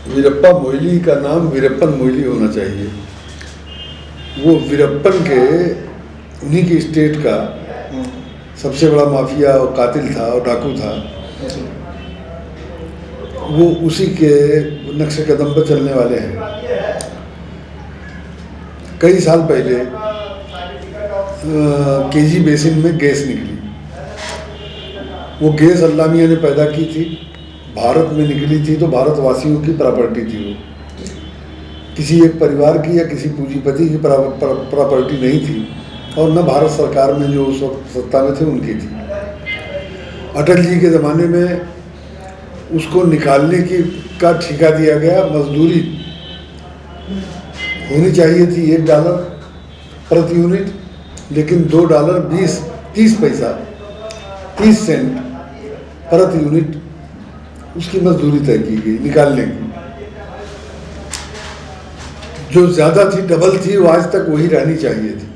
वीरप्पा मोइली का नाम वीरप्पन मोइली होना चाहिए। वो वीरप्पन के उन्हीं की स्टेट का सबसे बड़ा माफिया और कातिल था और डाकू था। वो उसी के नक्शे कदम पर चलने वाले हैं। कई साल पहले केजी बेसिन में गैस निकली। वो गैस अल्लाह मियाँ ने पैदा की थी, भारत में निकली थी, तो भारतवासियों की प्रॉपर्टी थी। वो किसी एक परिवार की या किसी पूंजीपति की प्रॉपर्टी नहीं थी, और न भारत सरकार में जो उस वक्त सत्ता में थे उनकी थी। अटल जी के ज़माने में उसको निकालने का ठेका दिया गया। मजदूरी होनी चाहिए थी $1 प्रति यूनिट, लेकिन $2.30 प्रति यूनिट उसकी मजदूरी तय की गई निकालने की। जो ज़्यादा थी, डबल थी, वो आज तक वही रहनी चाहिए थी।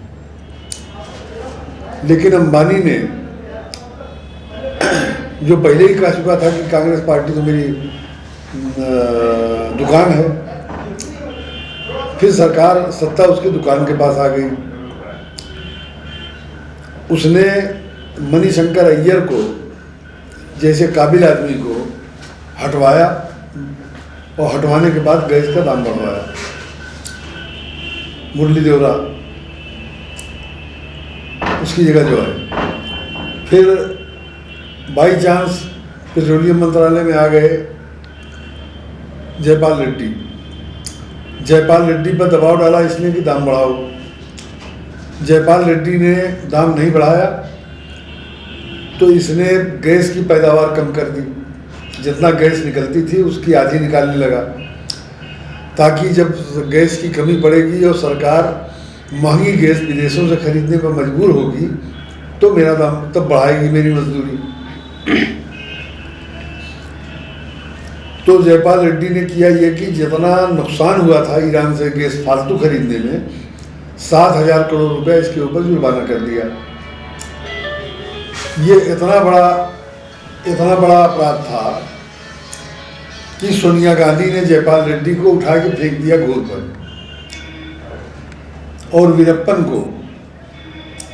लेकिन अंबानी ने, जो पहले ही कह चुका था कि कांग्रेस पार्टी तो मेरी दुकान है, फिर सरकार सत्ता उसकी दुकान के पास आ गई। उसने मणिशंकर अय्यर को जैसे काबिल आदमी को हटवाया, और हटवाने के बाद गैस का दाम बढ़वाया। मुरली देवरा उसकी जगह जो है, फिर बाई चांस पेट्रोलियम मंत्रालय में आ गए जयपाल रेड्डी। जयपाल रेड्डी पर दबाव डाला इसने कि दाम बढ़ाओ। जयपाल रेड्डी ने दाम नहीं बढ़ाया, तो इसने गैस की पैदावार कम कर दी। जितना गैस निकलती थी उसकी आधी निकालने लगा, ताकि जब गैस की कमी पड़ेगी और सरकार महंगी गैस विदेशों से खरीदने पर मजबूर होगी, तो मेरा दाम तब बढ़ाएगी मेरी मजदूरी। तो जयपाल रेड्डी ने किया ये कि जितना नुकसान हुआ था ईरान से गैस फालतू खरीदने में, 7,000 करोड़ रुपया इसके ऊपर जुर्माना कर दिया। ये इतना बड़ा अपराध था कि सोनिया गांधी ने जयपाल रेड्डी को उठा के फेंक दिया गोद पर, और वीरप्पन को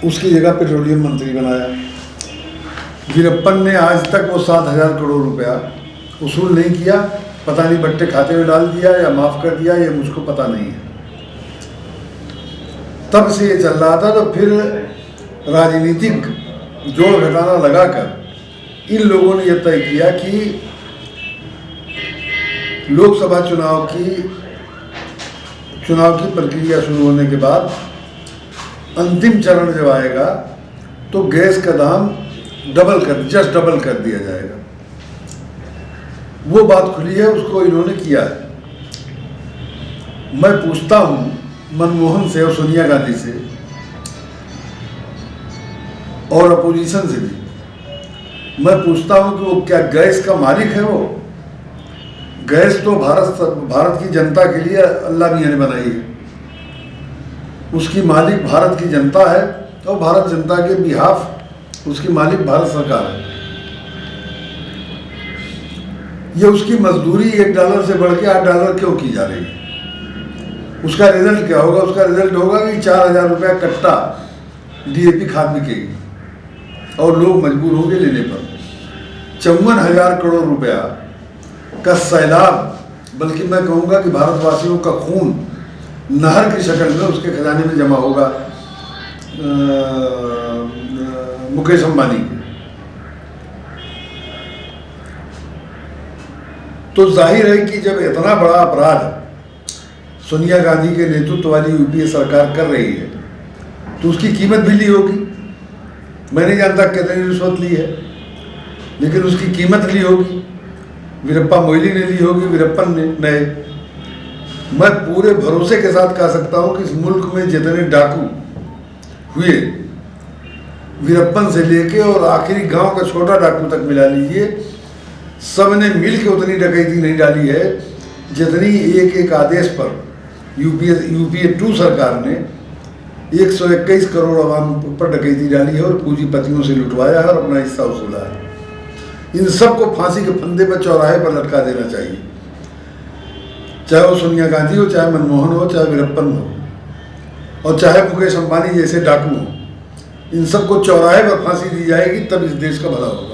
उसकी जगह पेट्रोलियम मंत्री बनाया। वीरप्पन ने आज तक वो 7,000 करोड़ रुपया वसूल नहीं किया। पता नहीं बट्टे खाते में डाल दिया या माफ़ कर दिया, ये मुझको पता नहीं है। तब से ये चल रहा था। तो फिर राजनीतिक जोड़ घटाना लगाकर इन लोगों ने यह तय किया कि लोकसभा चुनाव की प्रक्रिया शुरू होने के बाद अंतिम चरण जब आएगा तो गैस का दाम जस्ट डबल कर दिया जाएगा। वो बात खुली है, उसको इन्होंने किया है। मैं पूछता हूँ मनमोहन से और सोनिया गांधी से और अपोजिशन से भी, मैं पूछता हूँ कि वो क्या गैस का मालिक है? वो गैस तो भारत की जनता के लिए अल्लाह मियाँ ने बनाई है। उसकी मालिक भारत की जनता है, और भारत जनता के बिहाफ उसकी मालिक भारत सरकार है। ये उसकी मजदूरी $1 से बढ़ के $8 क्यों की जा रही है? उसका रिजल्ट क्या होगा? उसका रिजल्ट होगा कि 4,000 रुपया कट्टा DAP खाद बिकेगी और लोग मजबूर होंगे लेने पर। 54,000 करोड़ रुपया का सैलाब, बल्कि मैं कहूँगा कि भारतवासियों का खून नहर की शक्ल में उसके खजाने में जमा होगा मुकेश अंबानी के। तो जाहिर है कि जब इतना बड़ा अपराध सोनिया गांधी के नेतृत्व वाली UPA सरकार कर रही है, तो उसकी कीमत भी ली होगी। मैं नहीं जानता कितनी रिश्वत ली है, लेकिन उसकी कीमत ली होगी। वीरप्पा मोइली ने ली होगी, वीरप्पन ने। मैं पूरे भरोसे के साथ कह सकता हूं कि इस मुल्क में जितने डाकू हुए, वीरप्पन से लेके और आखिरी गांव का छोटा डाकू तक मिला लीजिए, सब ने मिल के उतनी डकैती नहीं डाली है जितनी एक आदेश पर UPA 2 सरकार ने 121 करोड़ आवाम पर डकैती डाली है और पूंजीपतियों से लुटवाया है और अपना हिस्सा वसूला है। इन सबको फांसी के फंदे पर, चौराहे पर लटका देना चाहिए। चाहे वो सोनिया गांधी हो, चाहे मनमोहन हो, चाहे वीरप्पन हो, और चाहे मुकेश अंबानी जैसे डाकू हो, इन सबको चौराहे पर फांसी दी जाएगी, तब इस देश का भला होगा।